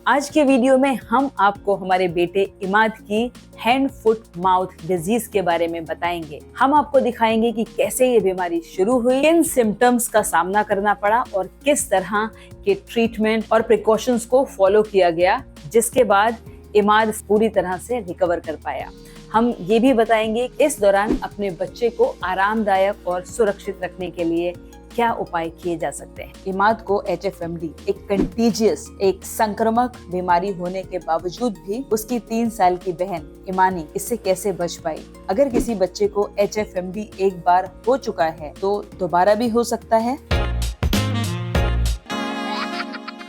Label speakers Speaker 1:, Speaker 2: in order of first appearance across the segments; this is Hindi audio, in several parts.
Speaker 1: आज के वीडियो में हम आपको हमारे बेटे इमाद की हैंड फुट माउथ डिजीज के बारे में बताएंगे। हम आपको दिखाएंगे कि कैसे ये बीमारी शुरू हुई, किन सिम्टम्स का सामना करना पड़ा और किस तरह के ट्रीटमेंट और प्रिकॉशंस को फॉलो किया गया, जिसके बाद इमाद पूरी तरह से रिकवर कर पाया। हम ये भी बताएंगे इस दौरान अपने बच्चे को आरामदायक और सुरक्षित रखने के लिए क्या उपाय किए जा सकते हैं। इमाद को HFMD एक कंटीजियस, एक संक्रामक बीमारी होने के बावजूद भी उसकी 3 साल की बहन इमानी इससे कैसे बच पाई। अगर किसी बच्चे को HFMD एक बार हो चुका है तो दोबारा भी हो सकता है।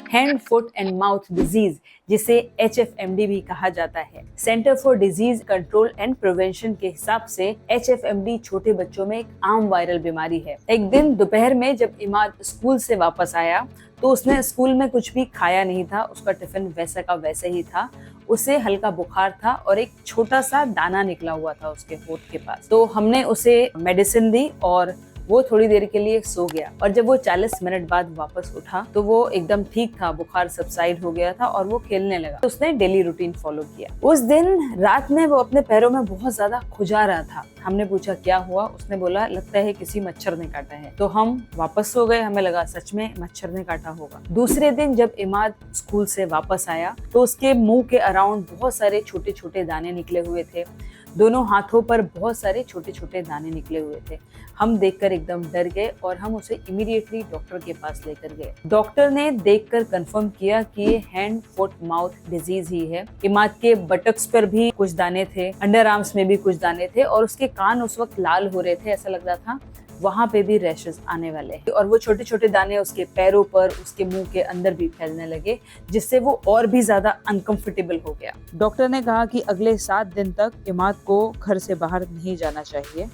Speaker 1: Hand foot and mouth disease, जिसे HFMD भी कहा जाता है, centre for disease control and prevention के हिसाब से HFMD छोटे बच्चों में एक आम वायरल बीमारी है। एक दिन दोपहर में जब इमाद स्कूल से वापस आया तो उसने स्कूल में कुछ भी खाया नहीं था। उसका टिफिन वैसा का वैसे ही था। उसे हल्का बुखार था और एक छोटा सा दाना निकला हुआ था उसके होंठ के पास। तो हमने उसे मेडिसिन दी और वो थोड़ी देर के लिए सो गया। और जब वो 40 मिनट बाद वापस उठा तो वो एकदम ठीक था, बुखार सबसाइड हो गया था और वो खेलने लगा। तो उसने डेली रूटीन फॉलो किया। उस दिन रात में वो अपने पैरों में बहुत ज्यादा खुजा रहा था। हमने पूछा क्या हुआ, उसने बोला लगता है किसी मच्छर ने काटा है। तो हम वापस सो गए, हमें लगा सच में मच्छर ने काटा होगा। दूसरे दिन जब इमाद स्कूल से वापस आया तो उसके मुंह के अराउंड बहुत सारे छोटे छोटे दाने निकले हुए थे। दोनों हाथों पर बहुत सारे छोटे छोटे दाने निकले हुए थे। हम देखकर एकदम डर गए और हम उसे इमीडिएटली डॉक्टर के पास लेकर गए। डॉक्टर ने देखकर कंफर्म किया कि ये हैंड फुट माउथ डिजीज ही है। इमाद के बटक्स पर भी कुछ दाने थे, अंडर आर्म्स में भी कुछ दाने थे और उसके कान उस वक्त लाल हो रहे थे। ऐसा लग रहा था वहां पे भी रैशेस आने वाले हैं। और वो छोटे छोटे दाने उसके पैरों पर, उसके मुंह के अंदर भी फैलने लगे, जिससे वो और भी ज्यादा अनकंफर्टेबल हो गया। डॉक्टर ने कहा कि अगले 7 दिन तक इमाद को घर से बाहर नहीं जाना चाहिए।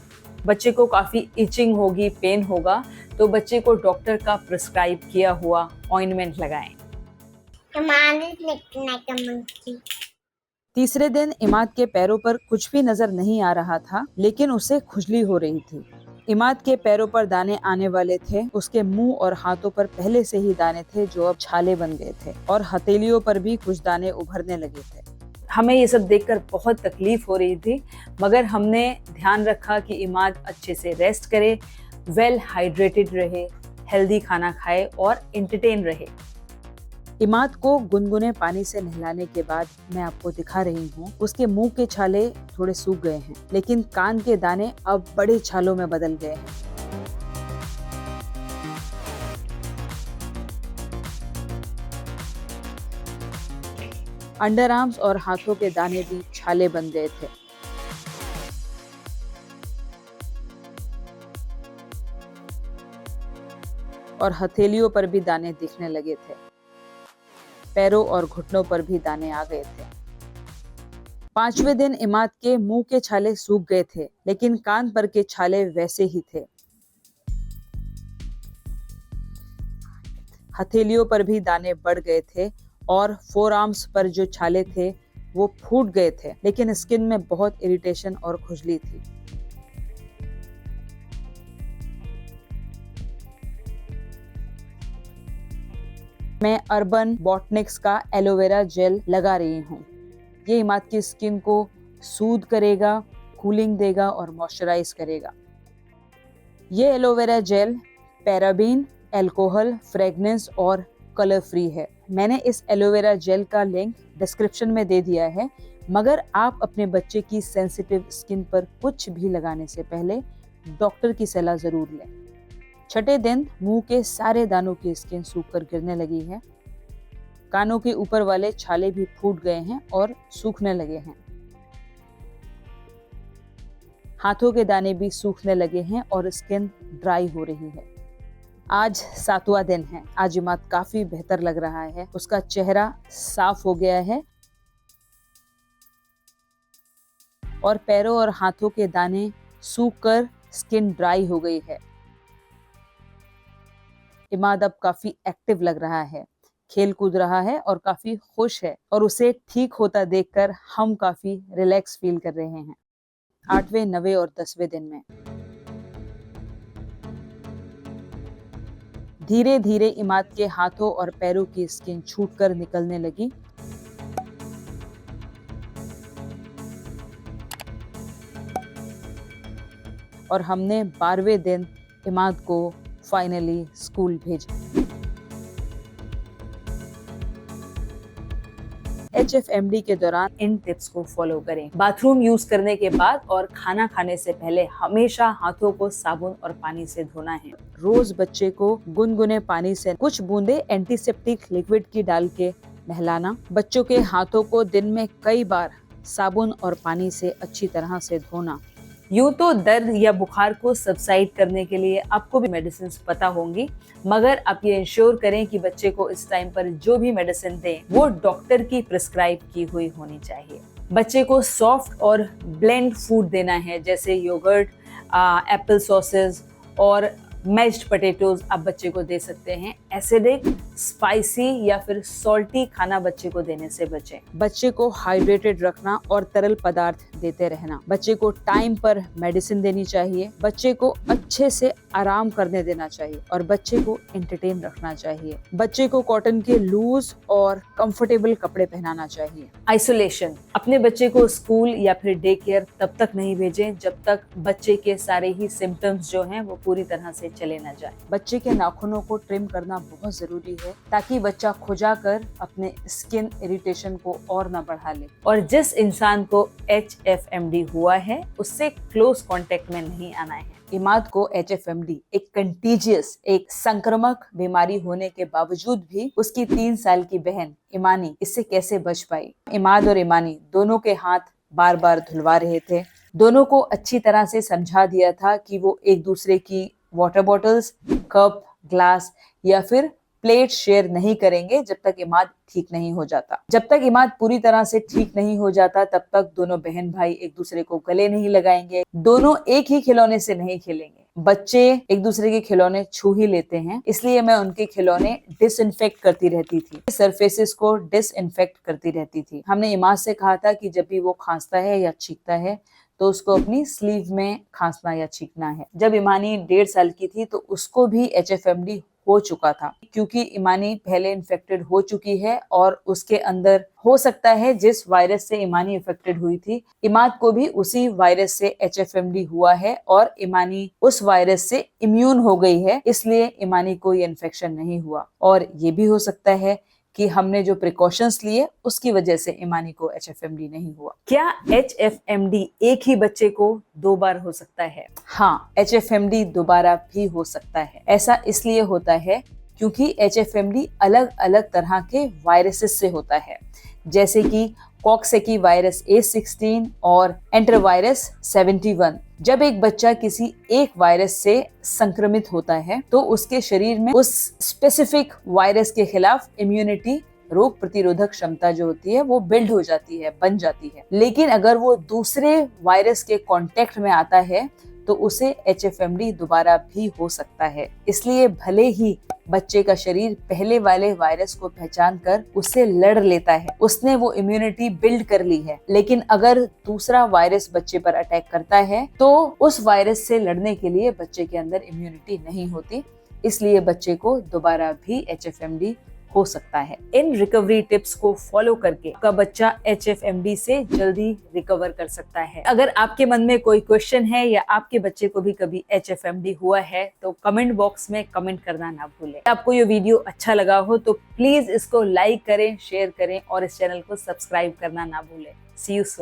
Speaker 1: बच्चे को काफी इचिंग होगी, पेन होगा, तो बच्चे को डॉक्टर का प्रिस्क्राइब किया हुआ ऑइंटमेंट लगाएं। तीसरे दिन इमाद के पैरों पर कुछ भी नजर नहीं आ रहा था, लेकिन उसे खुजली हो रही थी। इमाद के पैरों पर दाने आने वाले थे। उसके मुंह और हाथों पर पहले से ही दाने थे जो अब छाले बन गए थे और हथेलियों पर भी कुछ दाने उभरने लगे थे। हमें ये सब देखकर बहुत तकलीफ हो रही थी, मगर हमने ध्यान रखा कि इमाद अच्छे से रेस्ट करे, वेल हाइड्रेटेड रहे, हेल्दी खाना खाए और एंटरटेन रहे। इमाद को गुनगुने पानी से नहलाने के बाद मैं आपको दिखा रही हूँ, उसके मुंह के छाले थोड़े सूख गए हैं, लेकिन कान के दाने अब बड़े छालों में बदल गए हैं। अंडर आर्म्स और हाथों के दाने भी छाले बन गए थे। और हथेलियों पर भी दाने दिखने लगे थे। पैरों और घुटनों पर भी दाने आ गए थे। 5वें दिन इमाद के मुंह के छाले सूख गए थे, लेकिन कान पर के छाले वैसे ही थे। हथेलियों पर भी दाने बढ़ गए थे और फोर आर्म्स पर जो छाले थे वो फूट गए थे, लेकिन स्किन में बहुत इरिटेशन और खुजली थी। मैं अर्बन बॉटनिक्स का एलोवेरा जेल लगा रही हूँ। ये इमाद की स्किन को सूद करेगा, कूलिंग देगा और मॉइस्चराइज करेगा। ये aloe vera gel paraben, alcohol, fragrance और कलर फ्री है। मैंने इस एलोवेरा जेल का लिंक डिस्क्रिप्शन में दे दिया है, मगर आप अपने बच्चे की सेंसिटिव स्किन पर कुछ भी लगाने से पहले डॉक्टर की सलाह जरूर लें। 6ठे दिन मुंह के सारे दानों की स्किन सूखकर गिरने लगी है। कानों के ऊपर वाले छाले भी फूट गए हैं और सूखने लगे हैं। हाथों के दाने भी सूखने लगे हैं और स्किन ड्राई हो रही है। आज 7वां दिन है। आज इमाद काफी बेहतर लग रहा है। उसका चेहरा साफ हो गया है और पैरों और हाथों के दाने सूखकर स्किन ड्राई हो गई है। इमाद अब काफी एक्टिव लग रहा है, खेल कूद रहा है और काफी खुश है, और उसे ठीक होता देखकर हम काफी रिलैक्स फील कर रहे हैं। 8वें, 9वें और 10वें दिन में धीरे धीरे इमाद के हाथों और पैरों की स्किन छूटकर निकलने लगी। और हमने 12वें दिन इमाद को फाइनली स्कूल भेजा। HFMD के दौरान इन टिप्स को फॉलो करें। बाथरूम यूज करने के बाद और खाना खाने से पहले हमेशा हाथों को साबुन और पानी से धोना है। रोज बच्चे को गुनगुने पानी से कुछ बूंदे एंटीसेप्टिक लिक्विड की डाल के नहलाना। बच्चों के हाथों को दिन में कई बार साबुन और पानी से अच्छी तरह से धोना। यूं तो दर्द या बुखार को सबसाइड करने के लिए आपको भी मेडिसिन पता होंगी, मगर आप ये इंश्योर करें कि बच्चे को इस टाइम पर जो भी मेडिसिन दें वो डॉक्टर की प्रिस्क्राइब की हुई होनी चाहिए। बच्चे को सॉफ्ट और ब्लेंड फूड देना है, जैसे योगर्ट, एप्पल सॉसेज और मैश्ड पोटैटोज आप बच्चे को दे सकते हैं। एसिडिक, स्पाइसी या फिर सॉल्टी खाना बच्चे को देने से बचें। बच्चे को हाइड्रेटेड रखना और तरल पदार्थ देते रहना। बच्चे को टाइम पर मेडिसिन देनी चाहिए। बच्चे को अच्छे से आराम करने देना चाहिए और बच्चे को एंटरटेन रखना चाहिए। बच्चे को कॉटन के लूज और कंफर्टेबल कपड़े पहनाना चाहिए। आइसोलेशन, अपने बच्चे को स्कूल या फिर डे केयर तब तक नहीं भेजें जब तक बच्चे के सारे ही सिम्टम्स जो हैं वो पूरी तरह से चले न जाए। बच्चे के नाखूनों को ट्रिम करना बहुत जरूरी है ताकि बच्चा खुजा कर अपने स्किन इरिटेशन को और न बढ़ा ले। और जिस इंसान को HFMD हुआ है उससे क्लोज कांटेक्ट में नहीं आना है। इमाद को HFMD एक कंटीजियस, एक संक्रामक बीमारी होने के बावजूद भी उसकी 3 साल की बहन इमानी इससे कैसे बच पाई। इमाद और इमानी दोनों के हाथ बार बार धुलवा रहे थे। दोनों को अच्छी तरह से समझा दिया था कि वो एक दूसरे की वाटर बॉटल्स, कप, ग्लास या फिर प्लेट शेयर नहीं करेंगे जब तक इमाद ठीक नहीं हो जाता। जब तक इमाद पूरी तरह से ठीक नहीं हो जाता तब तक दोनों बहन भाई एक दूसरे को गले नहीं लगाएंगे। दोनों एक ही खिलौने से नहीं खेलेंगे। बच्चे एक दूसरे के खिलौने छू ही लेते हैं, इसलिए मैं उनके खिलौने डिसइंफेक्ट करती रहती थी, सरफेसेस को डिसइंफेक्ट करती रहती थी। हमने इमाद से कहा था कि जब भी वो खांसता है या छींकता है तो उसको अपनी स्लीव में खांसना या छींकना है। जब इमानी 1.5 साल की थी तो उसको भी HFMD हो चुका था, क्योंकि इमानी पहले इन्फेक्टेड हो चुकी है और उसके अंदर हो सकता है जिस वायरस से इमानी इन्फेक्टेड हुई थी, इमाद को भी उसी वायरस से HFMD हुआ है और इमानी उस वायरस से इम्यून हो गई है, इसलिए इमानी को ये इन्फेक्शन नहीं हुआ। और ये भी हो सकता है कि हमने जो प्रिकॉशंस लिए उसकी वजह से इमानी को HFMD नहीं हुआ। क्या HFMD एक ही बच्चे को 2 बार हो सकता है? हाँ, HFMD दोबारा भी हो सकता है। ऐसा इसलिए होता है क्योंकि HFMD अलग अलग तरह के वायरसेस से होता है, जैसे कि कॉक्सेकी वायरस A16 और एंटरवायरस 71। जब एक बच्चा किसी एक वायरस से संक्रमित होता है तो उसके शरीर में उस स्पेसिफिक वायरस के खिलाफ इम्यूनिटी, रोग प्रतिरोधक क्षमता जो होती है वो बिल्ड हो जाती है, बन जाती है। लेकिन अगर वो दूसरे वायरस के कांटेक्ट में आता है तो उसे HFMD दोबारा भी हो सकता है। इसलिए भले ही बच्चे का शरीर पहले वाले वायरस को पहचान कर उससे लड़ लेता है, उसने वो इम्यूनिटी बिल्ड कर ली है, लेकिन अगर दूसरा वायरस बच्चे पर अटैक करता है तो उस वायरस से लड़ने के लिए बच्चे के अंदर इम्यूनिटी नहीं होती, इसलिए बच्चे को दोबारा भी HFMD हो सकता है। इन रिकवरी टिप्स को फॉलो करके आपका बच्चा HFMD से जल्दी रिकवर कर सकता है। अगर आपके मन में कोई क्वेश्चन है या आपके बच्चे को भी कभी HFMD हुआ है तो कमेंट बॉक्स में कमेंट करना ना भूलें। आपको ये वीडियो अच्छा लगा हो तो प्लीज इसको लाइक करें, शेयर करें और इस चैनल को सब्सक्राइब करना ना भूलें। सी यू सून।